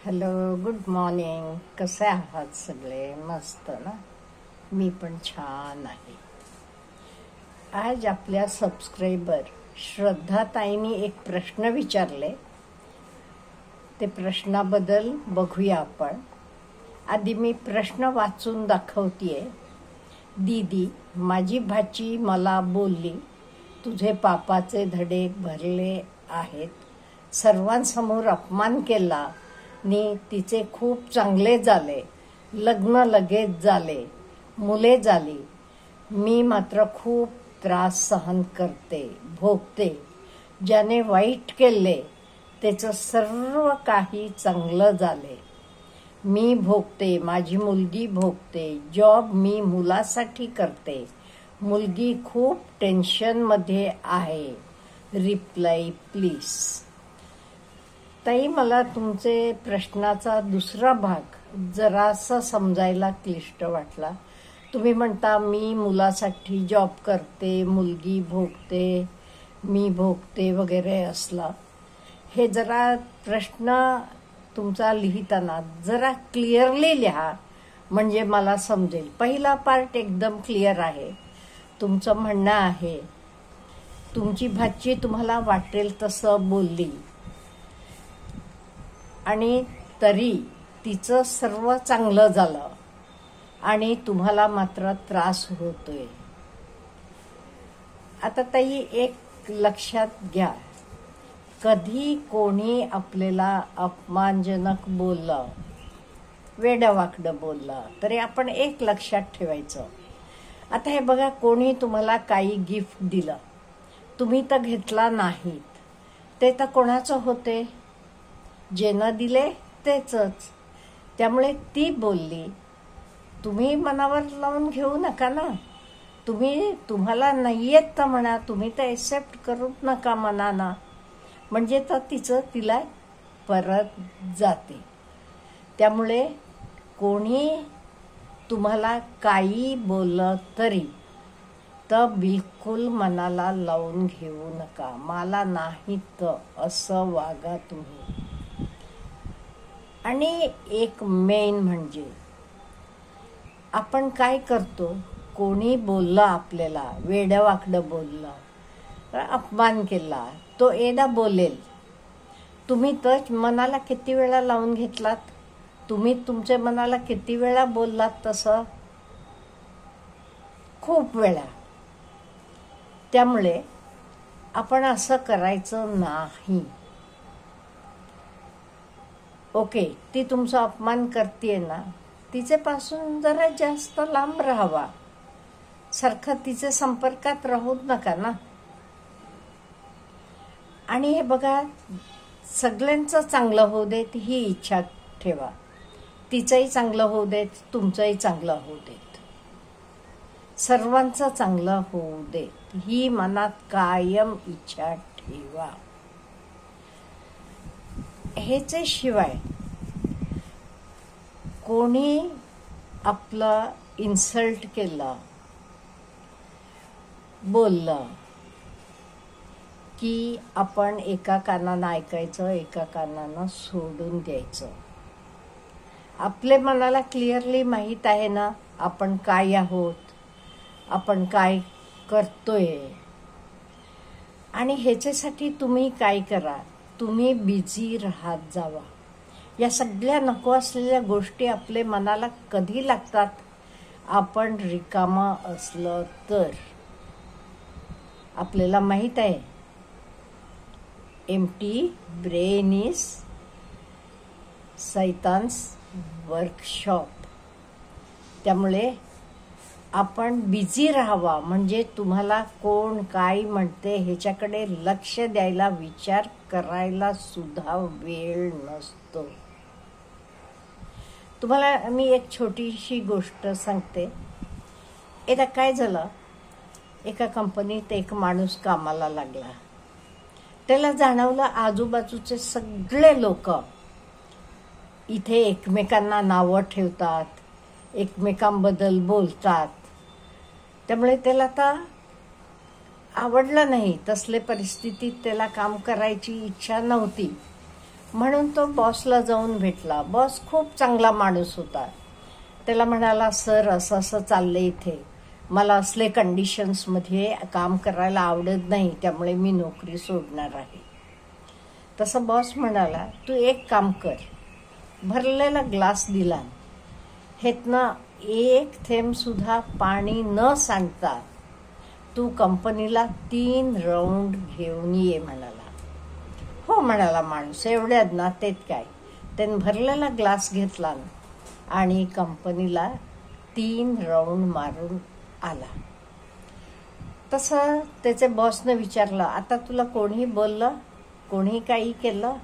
Hello, good morning. कसे आहात सगळे? मस्त ना? मी पण छान आहे. आज आपल्या सबस्क्रायबर श्रद्धाताईंनी एक प्रश्न विचारले. ते प्रश्नाबद्दल बघूया आपण. आधी मी प्रश्न वाचून दाखवतेय. दीदी, माझी भाची मला बोलली, तुझे पापाचे धडे भरले आहेत. सर्वांसमोर अपमान केला नी तिचे खूप चांगले झाले. लग्न लगेच झाले, मुले झाली. मी मात्र खूप त्रास सहन करते, भोगते. ज्याने वाईट केले त्याचं सर्व काही चांगलं झाले. मी भोगते, माझी मुलगी भोगते. जॉब मी मुलासाठी करते. मुलगी खूप टेन्शनमध्ये आहे. Reply please. ताई, मला तुमचे प्रश्नाचा दुसरा भाग जरासा समजायला क्लिष्ट वाटला. तुम्ही म्हणता मी मुलासाठी जॉब करते, मुलगी भोगते, मी भोगते वगैरे असला. हे जरा प्रश्न तुमचा लिहिताना जरा क्लिअरली लिहा, म्हणजे मला समजेल. पहिला पार्ट एकदम क्लिअर आहे. तुमचं म्हणणं आहे तुमची भाची तुम्हाला वाटेल तसं बोलली आणि तरी तिचं सर्व चांगलं झालं आणि तुम्हाला मात्र त्रास होतोय. आता ताई, एक लक्षात घ्या, कधी कोणी आपल्याला अपमानजनक बोललं, वेडवाकडं बोललं तरी आपण एक लक्षात ठेवायचं. आता हे बघा, कोणी तुम्हाला काही गिफ्ट दिलं, तुम्ही तर घेतला नाहीत, ते तर कोणाचं होते? जे न दिले तेचच. त्यामुळे ती बोलली, तुम्ही मनावर लावून घेऊ नका ना. तुम्हाला नाही येत तर म्हणा, तुम्ही तर एक्सेप्ट करू नका मनाना, म्हणजे तर तिचं तिला परत जाते. त्यामुळे कोणी तुम्हाला काही बोललं तरी तर बिलकुल मनाला लावून घेऊ नका. मला नाही तर असं वागा तुम्ही. आणि एक मेन म्हणजे आपण काय करतो, कोणी बोललं आपल्याला, वेडवाकडं बोललं, अपमान केला, तो एकदा बोलेल. तुम्ही तर मनाला किती वेळा लावून घेतलात? तुम्ही तुमच्या मनाला किती वेळा बोललात तसं? खूप वेळा. त्यामुळे आपण असं करायचं नाही. ओके, ती तुमचा अपमान करते ना, तिच्यापासून जरा जास्त लांब राहावा. सारखं तिच्या संपर्कात राहू नका ना. आणि हे बघा, सगळ्यांचं चांगलं होऊ देत ही इच्छा ठेवा. तिचंही चांगलं होऊ देत, तुमचंही चांगलं होऊ देत, सर्वांचं चांगलं होऊ देत ही मनात कायम इच्छा ठेवा. ह्याच्या शिवाय कोणी आपलं इन्सल्ट केलं, बोललं की आपण एका कानानं ऐकायचं, एका कानानं सोडून द्यायचं. आपल्या मनाला क्लिअरली माहीत आहे ना आपण काय आहोत, आपण काय करतोय. आणि ह्याच्यासाठी तुम्ही काय करा, तुम्ही बिझी राहत जावा. या सगळ्या नको असलेल्या गोष्टी आपल्या मनाला कधी लागतात, आपण रिकामा असलं तर. आपल्याला माहित आहे, एम्प्टी ब्रेन इज सैतान्स वर्कशॉप. त्यामुळे आपण बिझी राहावा, म्हणजे तुम्हाला कोण काय म्हणते ह्याच्याकडे लक्ष द्यायला, विचार करायला सुद्धा वेळ नसतो. तुम्हाला मी एक छोटीशी गोष्ट सांगते. एकदा काय झालं, एका कंपनीत एक माणूस कामाला लागला. त्याला जाणवलं आजूबाजूचे सगळे लोक इथे एकमेकांना नावं ठेवतात, एकमेकांबद्दल बोलतात. त्यामुळे त्याला तर आवडलं नाही. तसले परिस्थितीत त्याला काम करायची इच्छा नव्हती. म्हणून तो बॉसला जाऊन भेटला. बॉस खूप चांगला माणूस होता. त्याला म्हणाला, सर असं असं चाललंय इथे, मला असले कंडिशन्समध्ये काम करायला आवडत नाही, त्यामुळे मी नोकरी सोडणार आहे. तसं बॉस म्हणाला, तू एक काम कर. भरलेला ग्लास दिला, ह्यातनं एक थेंब सुद्धा पाणी न सांडता तू कंपनीला 3 राऊंड घेऊन ये म्हणाला. हो म्हणाला माणूस, एवढ्यात ना तेत काय. त्याने भरलेला ग्लास घेतला आणि कंपनीला 3 राऊंड मारून आला. तसं त्याचे बॉसने विचारलं, आता तुला कोणी बोललं, कोणी काही केलं?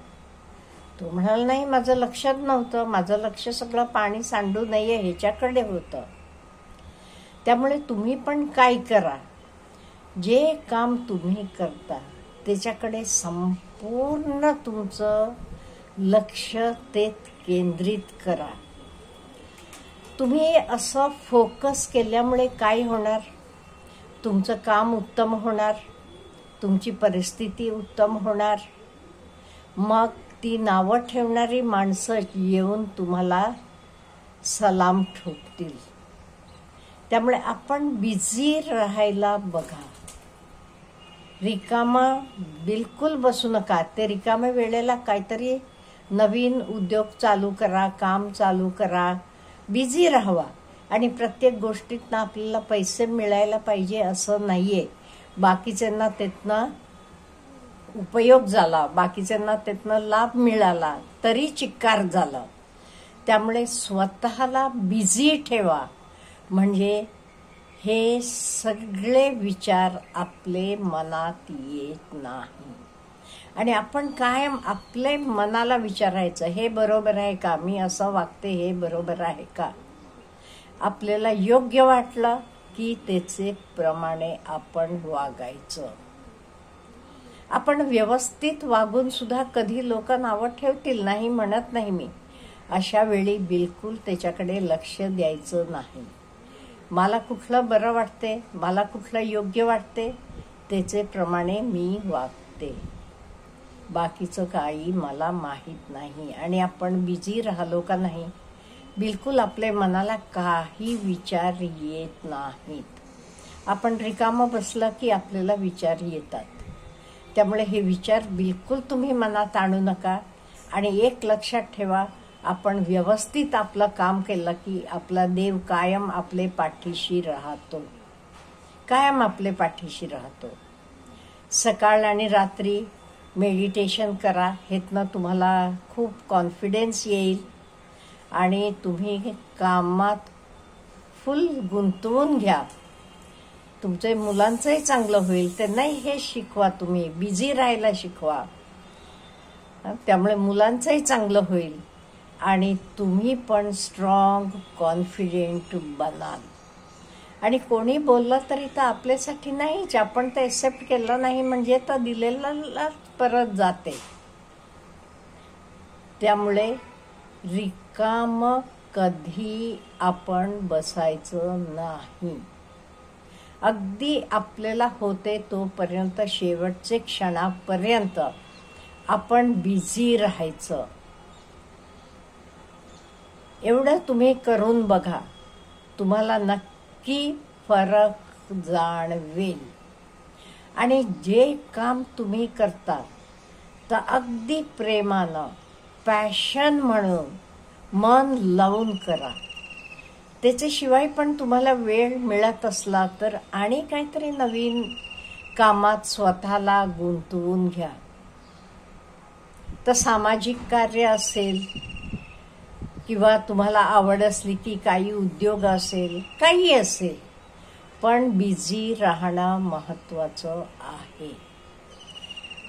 तो म्हणाला, नाही, माझं लक्षात नव्हतं, माझं लक्ष सगळं पाणी सांडू नये ह्याच्याकडे होतं. त्यामुळे तुम्ही पण काय करा, जे काम तुम्ही करता त्याच्याकडे संपूर्ण तुमचं लक्ष तेत केंद्रित करा. तुम्ही असं फोकस केल्यामुळे काय होणार, तुमचं काम उत्तम होणार, तुमची परिस्थिती उत्तम होणार. मग ती नावं ठेवणारी माणसं येऊन तुम्हाला सलाम ठोकतील. त्यामुळे आपण बिझी राहायला बघा. रिकामा बिलकुल बसू नका. ते रिकाम्या वेळेला काहीतरी नवीन उद्योग चालू करा, काम चालू करा, बिझी राहावा. आणि प्रत्येक गोष्टीतनं आपल्याला पैसे मिळायला पाहिजे असं नाहीये. बाकीच्यांना त्यातनं उपयोग झाला, बाकीच्यांना त्यातनं लाभ मिळाला तरी चिक्कार झालं. त्यामुळे स्वतःला बिझी ठेवा, म्हणजे हे सगळे विचार आपले मनात येत नाही. आणि आपण कायम आपले मनाला विचारायचं, हे बरोबर आहे का, मी असं वागते हे बरोबर आहे का. आपल्याला योग्य वाटलं की त्याचे प्रमाणे आपण वागायचं. आपण व्यवस्थित वागून सुद्धा कधी लोक नावं ठेवतील, नाही म्हणत नाही मी. अशा वेळी बिलकुल त्याच्याकडे लक्ष द्यायचं नाही. मला कुठलं बरं वाटते, मला कुठलं योग्य वाटते त्याचे प्रमाणे मी वागते, बाकीचं काही मला माहीत नाही. आणि आपण बिझी राहिलो का नाही, बिलकुल आपल्या मनाला काही विचार येत नाहीत. आपण रिकामं बसलं की आपल्याला विचार येतात. त्यामुळे हे विचार बिलकुल तुम्ही मनात आणू नका. आणि एक लक्षात ठेवा, आपण व्यवस्थित आपलं काम केलं की आपला देव कायम आपले पाठीशी राहतो, कायम आपले पाठीशी राहतो. सकाळ आणि रात्री मेडिटेशन करा, ह्यातनं तुम्हाला खूप कॉन्फिडन्स येईल आणि तुम्ही कामात फुल गुंतवून घ्या. तुमच्या मुलांचंही चांगलं होईल, त्यांनाही हे शिकवा, तुम्ही बिझी राहायला शिकवा. त्यामुळे मुलांचंही चांगलं होईल आणि तुम्ही पण स्ट्रॉंग कॉन्फिडेंट बनाल. आणि कोणी बोललं तरी तर आपल्यासाठी नाहीच, आपण ते एक्सेप्ट केलं नाही म्हणजे तर दिलेला परत जाते. त्यामुळे रिकाम कधी आपण बसायचं नाही. अगदी आपल्याला होते तोपर्यंत, शेवटचे क्षणापर्यंत आपण बिझी राहायचं. एवढं तुम्ही करून बघा, तुम्हाला नक्की फरक जाणवेल. आणि जे काम तुम्ही करता तर अगदी प्रेमानं, पॅशन म्हणून मन लावून करा. त्याच्याशिवाय पण तुम्हाला वेळ मिळत असला तर आणि काहीतरी नवीन कामात स्वतःला गुंतवून घ्या. तर सामाजिक कार्य असेल किंवा तुम्हाला आवड असली की काही उद्योग असेल, काही असेल, पण बिझी राहणं महत्वाचं आहे.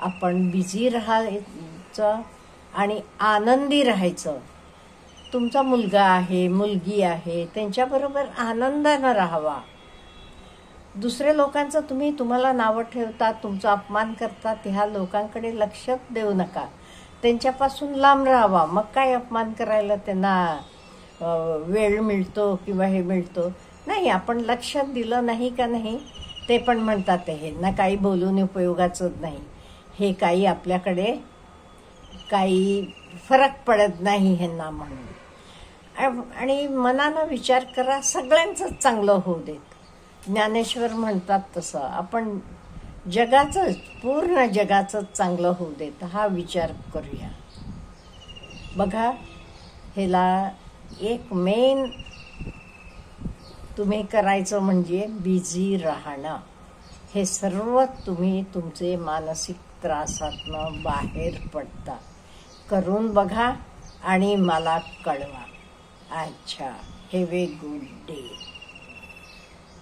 आपण बिझी राहायचं आणि आनंदी राहायचं. तुमचा मुलगा आहे, मुलगी आहे, त्यांच्याबरोबर आनंदानं राहावा. दुसऱ्या लोकांचं तुम्हाला नावं ठेवतात, तुमचा अपमान करतात, ह्या लोकांकडे लक्ष देऊ नका. त्यांच्यापासून लांब राहावा. मग काय अपमान करायला त्यांना वेळ मिळतो किंवा हे मिळतो. नाही, आपण लक्ष दिलं नाही का नाही, ते पण म्हणतात हे ना काही बोलून उपयोगाचं नाही, हे काही आपल्याकडे काही फरक पडत नाही ह्यांना म्हणून. आणि मनानं विचार करा, सगळ्यांचंच चांगलं होऊ देत. ज्ञानेश्वर म्हणतात तसं आपण जगाचं, पूर्ण जगाचं चांगलं होऊ देत हा विचार करूया. बघा, ह्याला एक मेन तुम्ही करायचं म्हणजे बिझी राहणं. हे सर्व तुम्ही तुमचे मानसिक त्रासातनं बाहेर पडता. करून बघा आणि मला कळवा. अच्छा, हॅव ए गुड डे.